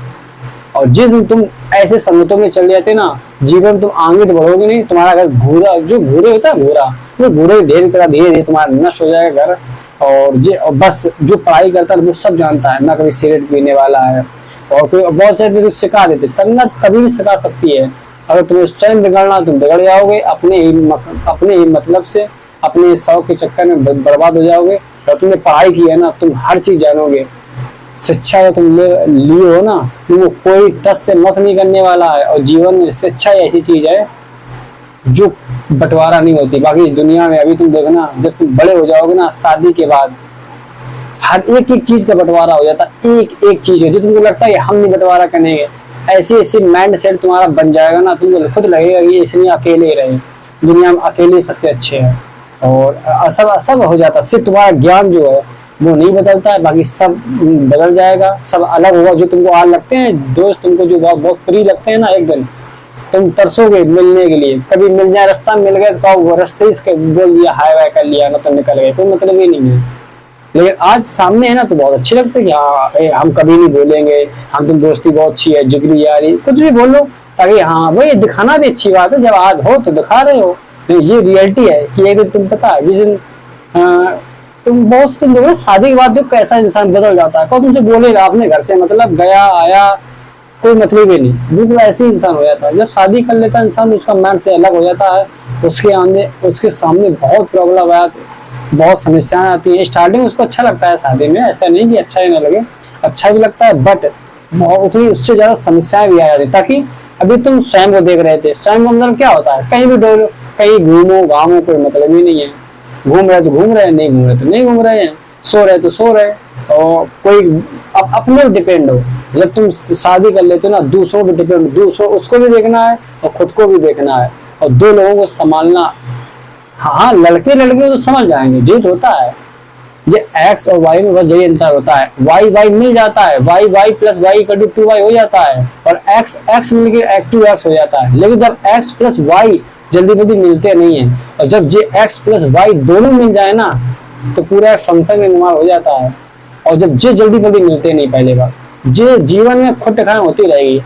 [SPEAKER 1] और जिस दिन तुम ऐसे संगतों में चल जाते ना, जीवन तुम आगे तो बढ़ोगे नहीं। तुम्हारा घर घूरा, जो घूरे होता है घूरा, वो घूरे ढेर तरह धीरे धीरे तुम्हारा नष्ट हो जाएगा घर। और बस जो पढ़ाई करता है वो सब जानता है ना, कभी सिगरेट पीने वाला है और कोई बहुत सारे तो सिखा देते। संगत कभी भी सिखा सकती है। अगर तुम्हें स्वयं बिगड़ना, तुम बिगड़ जाओगे अपने ही मतलब से, अपने शौक के चक्कर में बर्बाद हो जाओगे। और तुमने पढ़ाई की है ना, तुम हर चीज जानोगे। शिक्षा अगर तुम लिए हो ना, तो कोई टस से मस नहीं करने वाला है। और जीवन में शिक्षा ऐसी चीज है जो बंटवारा नहीं होती। बाकी इस दुनिया में अभी तुम देखना, जब तुम बड़े हो जाओगे ना, शादी के बाद हर एक चीज का बंटवारा हो जाता है। एक चीज है जो तुमको लगता है हम नहीं बंटवारा करेंगे, ऐसे माइंड सेट तुम्हारा बन जाएगा ना, तुमको खुद लगेगा कि इसलिए अकेले ही रहे, दुनिया में अकेले सबसे अच्छे हैं। और सब हो जाता है। सिर्फ तुम्हारा ज्ञान जो है वो नहीं बदलता है, बाकी सब बदल जाएगा, सब अलग होगा। जो तुमको आज लगते हैं दोस्त, तुमको जो बहुत प्रिय लगते हैं ना, एक दिन तुम तरसोगे मिलने के लिए। कभी मिल जाए, रास्ता मिल गए तो कहो रास्ते ही बोल दिया, हाय वाय कर लिया ना, तो निकल गए, कोई मतलब ही नहीं है। लेकिन आज सामने है ना तो बहुत अच्छे लगते हैं कि हाँ हम कभी नहीं बोलेंगे, हम तुम दोस्ती बहुत अच्छी है, जिगरी यारी, कुछ भी बोलो, ताकि हाँ भाई दिखाना भी अच्छी बात है। जब आज हो तो दिखा रहे हो, ये रियलिटी है कि एक दिन तुम पता है जिस दिन तुम लोग शादी के बाद जो कैसा इंसान बदल जाता है। कौन तुमसे बोलेगा अपने घर से मतलब गया आया, कोई मतलब ही नहीं, बिल्कुल ऐसे ही इंसान हो जाता है। जब शादी कर लेता है इंसान, उसका माइंड से अलग हो जाता है। उसके सामने बहुत प्रॉब्लम आती, बहुत समस्याएं आती हैं। स्टार्टिंग उसको अच्छा लगता है शादी में, ऐसा नहीं कि अच्छा ही ना लगे, अच्छा भी लगता है, बट उतनी उससे ज्यादा समस्याएं भी आ जाती। ताकि अभी तुम स्वयं को देख रहे थे, स्वयं को मतलब क्या होता है, कहीं भी डोलो, कहीं घूमो घामो, कोई मतलब ही नहीं है। घूम रहे तो घूम रहे, नहीं घूम रहे तो नहीं घूम रहे हैं, सो रहे तो सो रहे। और कोई अपने डिपेंड हो। जब तुम शादी कर लेते हो ना, दूसरों पे डिपेंड, दूसरों उसको भी देखना है और खुद को भी देखना है, और दो लोगों को संभालना। हाँ लड़के तो समझ जाएंगे, जीत होता है। ये एक्स और वाई में बस यही अंतर होता है। वाई मिल जाता है, y plus y equal to 2y हो जाता है, और एक्स मिलकर 2x हो जाता है। लेकिन जब एक्स प्लस वाई जल्दी मिलते नहीं है, और जब जे एक्स प्लस वाई दोनों मिल जाए ना, तो पूरा फंक्शन में नुमार हो जाता है। और जब जे जल्दी मिलते नहीं, पहले बार जे जीवन में खुद ठिकाना होती रहेगी,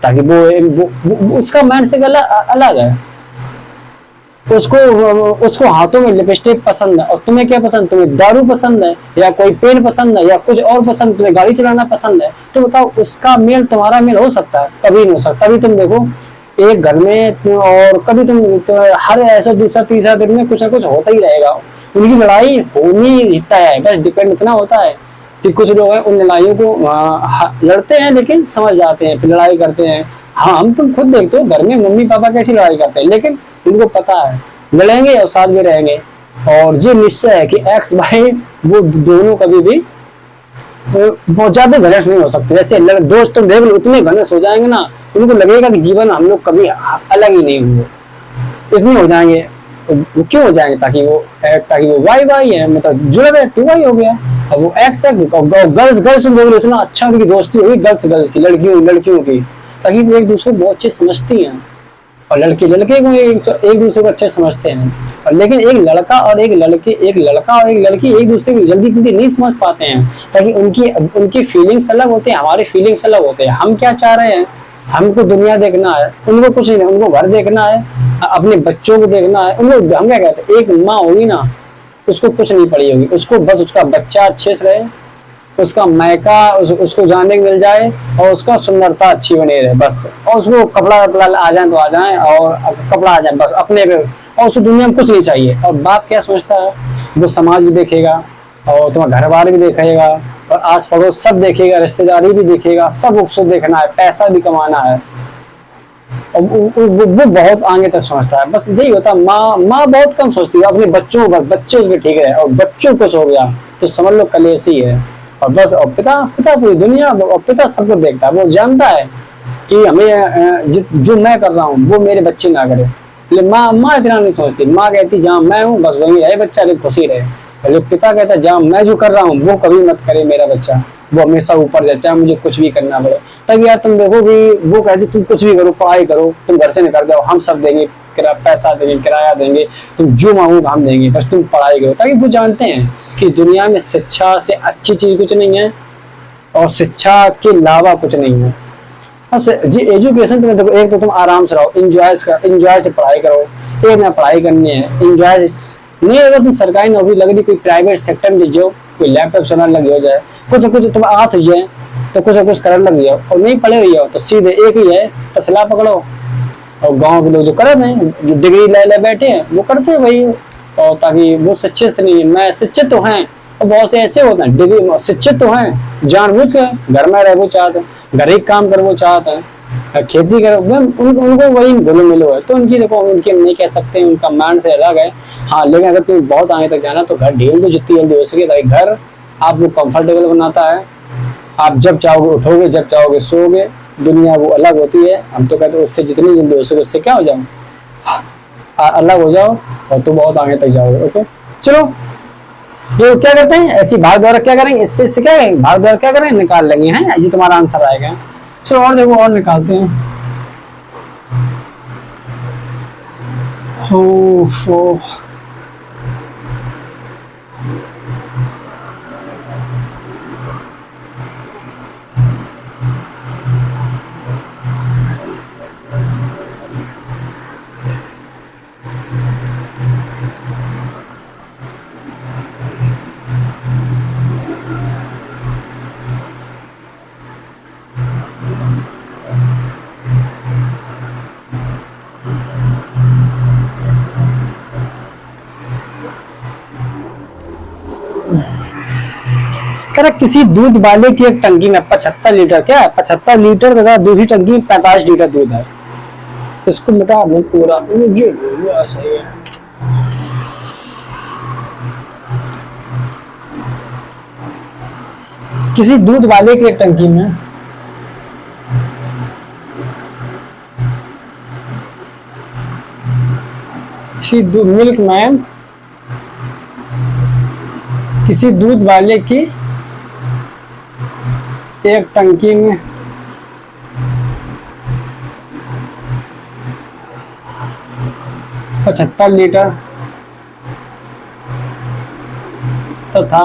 [SPEAKER 1] ताकि वो उसका माइंड से अलग है। उसको हाथों में लिपस्टिक पसंद है, और तुम्हें क्या पसंद, तुम्हें दारू पसंद है, या कोई पेन पसंद है, या कुछ और पसंद, तुम्हें गाड़ी चलाना पसंद है। तो बताओ उसका मेल तुम्हारा मेल हो सकता है? कभी नहीं हो सकता। अभी तुम देखो एक घर में, और कभी तुम हर ऐसा दूसरा तीसरा दिन में कुछ ना कुछ होता ही रहेगा। उनकी लड़ाई होनी तय है, बस डिपेंड इतना होता है कि कुछ लोग हैं उन लड़ाइयों को लड़ते हैं लेकिन समझ जाते हैं, फिर लड़ाई करते हैं। हाँ हम तुम खुद देखते हो घर में मम्मी पापा कैसी लड़ाई करते हैं, लेकिन उनको पता है लड़ेंगे और साथ में रहेंगे। और जो निश्चय है कि एक्स वाई वो दोनों कभी भी बहुत ज्यादा घनिष्ठ नहीं हो सकते। जैसे दोस्त तुम देख लो, इतने घनिष्ठ हो जाएंगे ना, उनको लगेगा कि जीवन हम लोग कभी अलग ही नहीं हुए, इतने हो जाएंगे। वो क्यों हो जाएंगे? ताकि वो वाई है, मतलब जुड़ गए, 2y हो गया। अब वो एक्स गर्ल्स तुम देख लो, इतना अच्छा उनकी दोस्ती होगी गर्ल्स की, लड़कियों की, ताकि वो एक दूसरे को बहुत अच्छे समझती हैं, और लड़के को एक दूसरे को अच्छे समझते हैं। और लेकिन एक लड़का और एक लड़की एक दूसरे को जल्दी नहीं समझ पाते हैं, ताकि उनकी फीलिंग्स अलग होते हैं, हमारे फीलिंग्स अलग होते हैं। हम क्या चाह रहे हैं, हमको दुनिया देखना है, उनको कुछ नहीं, उनको घर देखना है, अपने बच्चों को देखना है। उनको हम क्या कहते हैं, एक माँ होगी ना, उसको कुछ नहीं पड़ी होगी, उसको बस उसका बच्चा अच्छे से रहे, उसका मायका उसको जाने को मिल जाए, और उसका सुंदरता अच्छी बनी रहे बस। और उसको कपड़ा आ जाए तो आ जाए, और कपड़ा आ जाए बस अपने पे, और उसको दुनिया में कुछ नहीं चाहिए। और बाप क्या सोचता है, वो समाज भी देखेगा, और तुम्हारा घर बार भी देखेगा, और आस पड़ोस सब देखेगा, रिश्तेदारी भी देखेगा, सब उसको देखना है, पैसा भी कमाना है। और वो बहुत आगे तक सोचता है। बस यही होता है। माँ बहुत कम सोचती है अपने बच्चों पर, बच्चे उसके ठीक है, और बच्चों कुछ हो गया तो समझ लो कलेश ही है। और बस और पिता पूरी दुनिया, और पिता सबको देखता है, वो जानता है कि हमें जो मैं कर रहा हूँ वो मेरे बच्चे ना करे। लेकिन माँ इतना नहीं सोचती। माँ कहती जहाँ मैं हूँ बस वहीं रहे बच्चा, लेकिन खुशी रहे। लेकिन पिता कहता जहाँ मैं जो कर रहा हूँ वो कभी मत करे मेरा बच्चा, वो हमेशा ऊपर जाए, चाहे मुझे कुछ भी करना पड़े। तब यार तुम देखो कि वो कहती तुम कुछ भी करो, पढ़ाई करो, तुम घर से निकल जाओ, हम सब देंगे, पैसा देंगे, किराया देंगे, तुम जो मांगोगे हम देंगे, बस तुम पढ़ाई करो। ताकि वो जानते हैं कि दुनिया में शिक्षा से अच्छी चीज कुछ नहीं है और शिक्षा के अलावा कुछ नहीं है। जी एजुकेशन तो देखो, एक तो तुम आराम से रहो, इंजॉय से पढ़ाई करो। एक ना पढ़ाई करनी है, इंजॉय नहीं। अगर तुम सरकारी नौकरी लग रही, कोई प्राइवेट सेक्टर में जाओ, कोई लैपटॉप चलाने लग जाए, कुछ कुछ तुम आत हो जाए तो कुछ करने लग जाओ। और नहीं पढ़े हुई हो तो सीधे एक ही है, तसला पकड़ो। और गांव के लोग जो कर रहे हैं, जो डिग्री ले बैठे हैं, वो करते हैं वही। और ताकि वो शिक्षित नहीं है, मैं शिक्षित तो हैं, और बहुत से ऐसे होते हैं डिग्री शिक्षित तो हैं, जानबूझ के घर में रह वो चाहते हैं, घर ही काम कर वो चाहते हैं, खेती कर, उनको वही घुलो मिलो है। तो उनकी देखो, उनके नहीं कह सकते, उनका माइंड से अलग है। हाँ, लेकिन अगर तुम्हें बहुत आगे तक जाना तो घर ढील दो जितनी जल्दी हो सके, ताकि घर आपको कंफर्टेबल बनाता है। आप जब चाहोगे उठोगे, जब चाहोगे सोओगे। दुनिया वो अलग होती है। हम तो कहते हैं उससे जितनी जल्दी हो सके उससे क्या हो जाओ, अलग हो जाओ, और तो बहुत आगे तक जाओगे। ओके, चलो ये क्या करते हैं, ऐसी भाग द्वारा क्या करेंगे, इससे क्या करेंगे, भाग द्वारा क्या करेंगे, निकाल लेंगे, हैं ऐसी तुम्हारा आंसर आएगा। चलो और देखो, और निकालते हैं। हो कह किसी दूध वाले की एक टंकी में 75 लीटर, क्या 75 लीटर तथा दूसरी टंकी में 45 लीटर दूध है। इसको मिटा दो पूरा, मुझे सही है। किसी दूध वाले की एक टंकी में मिल्क मैन किसी दूध वाले की एक टंकी में 75 लीटर तथा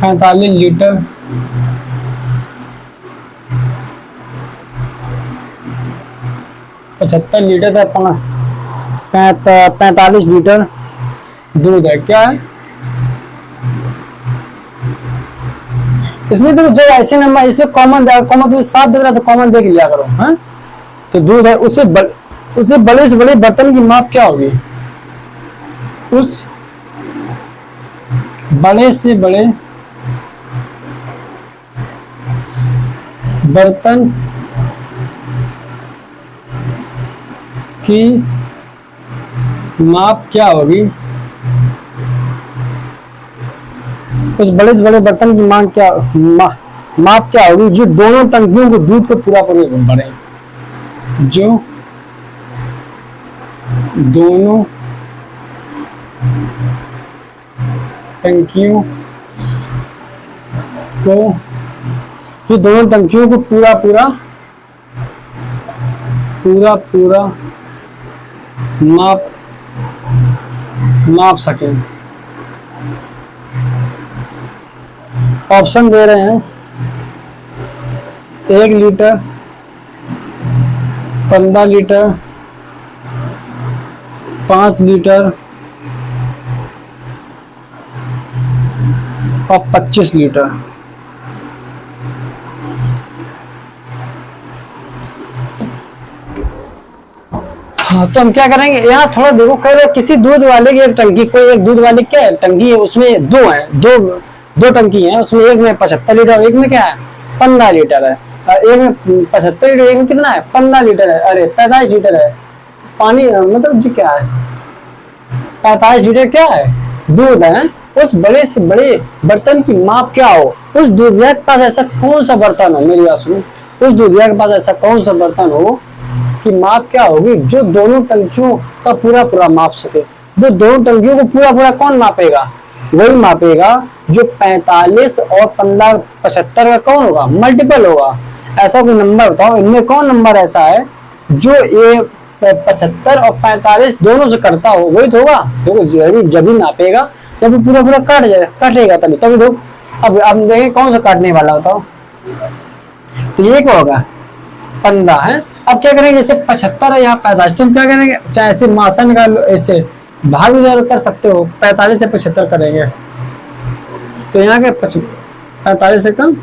[SPEAKER 1] 45 लीटर था 45 लीटर दूध है। क्या है इसमें? देखो जब ऐसे नंबर इसमें कॉमन तो साफ दिख रहा तो कॉमन देख लिया करो। हाँ, तो दूध है, उसे बड़े से बड़े बर्तन की माप क्या होगी? उस बड़े से बड़े बर्तन की माप क्या होगी? उस बड़े से बड़े बर्तन की माप क्या होगी जो दोनों टंकियों को दूध को पूरा भरे, जो दोनों टंकियों को पूरा माप सके। ऑप्शन दे रहे हैं 1 लीटर, 15 लीटर, 5 लीटर और 25 लीटर। हाँ, तो हम क्या करेंगे यहाँ थोड़ा देखो, कह रहे किसी दूध वाले की एक टंकी, कोई एक दूध वाले क्या है टंकी है, उसमें दो टंकी है, उसमें एक में 75 लीटर, एक में क्या है 15 लीटर है। एक में 75 लीटर, एक में कितना है 15 लीटर है, अरे 45 लीटर है पानी, मतलब जी क्या है 45 लीटर क्या है दूध है। उस बड़े से बड़े बर्तन की माप क्या हो, उस दूधिया के पास ऐसा कौन सा बर्तन हो, मेरी बात सुनो, उस दूधिया के पास ऐसा कौन सा बर्तन हो कि माप क्या होगी जो दोनों टंकियों का पूरा पूरा माप सके। जो दोनों टंकियों को पूरा पूरा कौन मापेगा, वही मापेगा जो 45 और 15 75 का कौन होगा, मल्टीपल होगा। ऐसा कोई नंबर बताओ, इनमें कौन नंबर ऐसा है जो ये 75 और 45 दोनों से करता हो, वही तो होगा। देखो जब ही नापेगा जब भी पूरा पूरा कटेगा तभी तभी देखो। अब देखें कौन सा काटने वाला बताओ, तो ये क्या होगा 15 है। अब क्या करेंगे, जैसे 75 है यहाँ 45, तुम क्या करेंगे, चाहे ऐसे मासा निकाल लो, इससे भाग भी कर सकते हो, 45 से 75 करेंगे तो यहाँ के 45 से कम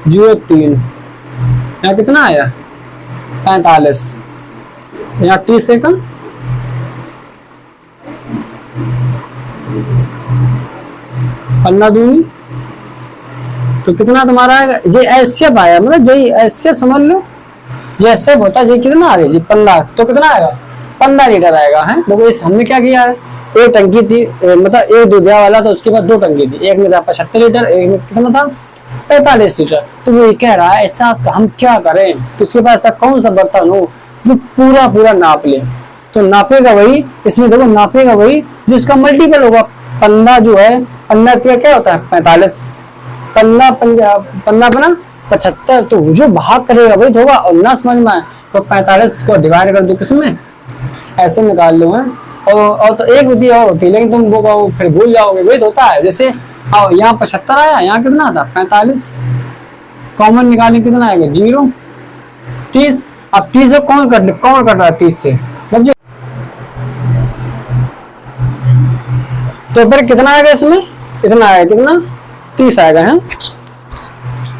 [SPEAKER 1] 0.3, यहाँ कितना आया 45, यहाँ 30 से कम 15 दूनी तो कितना तुम्हारा आएगा, ये एसएफ आया, मतलब यही एसएफ समझ लो, ये एसएफ होता है। ये कितना आ गया जी 15, तो कितना आएगा 15 लीटर आएगा है। देखो इस हमने क्या किया है, एक टंकी थी मतलब एक दूधिया वाला था, उसके बाद दो टंकी थी, एक में था 75 लीटर, एक में कितना था 45 लीटर। तो वो ये कह रहा है ऐसा हम क्या करें, तो उसके पास ऐसा कौन सा बर्तन हो जो पूरा पूरा नाप ले। तो नापेगा वही, इसमें देखो नापेगा वही जिसका मल्टीपल होगा। 15 जो है 15 क्या होता है 45, 15 15 75, तो जो भाग करेगा वही तो होगा। और ना समझ में आए तो 45 को डिवाइड कर दो किसमें, ऐसे निकाल लो है। और तो एक विधि और होती है, लेकिन तुम वो फिर भूल जाओगे, वही तो होता है। जैसे आओ यहाँ 75 आया, यहाँ कितना था 45, कॉमन निकालें कितना आएगा 0, 30। अब 30 से कौन कट रहा है 30 से, तो फिर कितना आएगा इसमें, इतना आएगा कितना 30 आएगा है।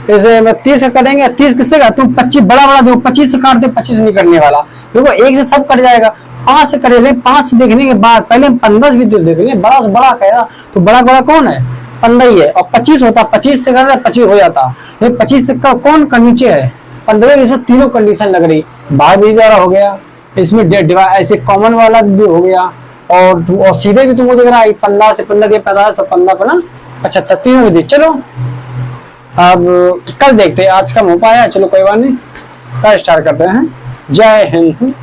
[SPEAKER 1] जैसे मैं 30 से कटेंगे, 30 किससे का तुम 25 बड़ा बड़ा दो, 25 से काट दे, 25 नहीं करने वाला, देखो एक से सब कट जाएगा। 5 से करे ले, 5 से देखने के बाद पहले हम 15 भी देख लें, बड़ा से बड़ा कहेगा तो बड़ा बड़ा कौन है 15 ही है। और 25 होता, 25 से कर रहा है 25 हो जाता, 25 से कौन का नीचे है 15। इसमें तीनों कंडीशन लग रही, भाग भी जरा हो गया, इसमें ऐसे कॉमन वाला भी हो गया, और सीधे भी तुमको दिख रहा है 15 से 15 के 50 और 15 पर 75, तीनों भी। चलो अब कल देखते हैं, आज कम हो पाया, चलो कोई बात नहीं, कल स्टार्ट करते हैं। जय हिंद।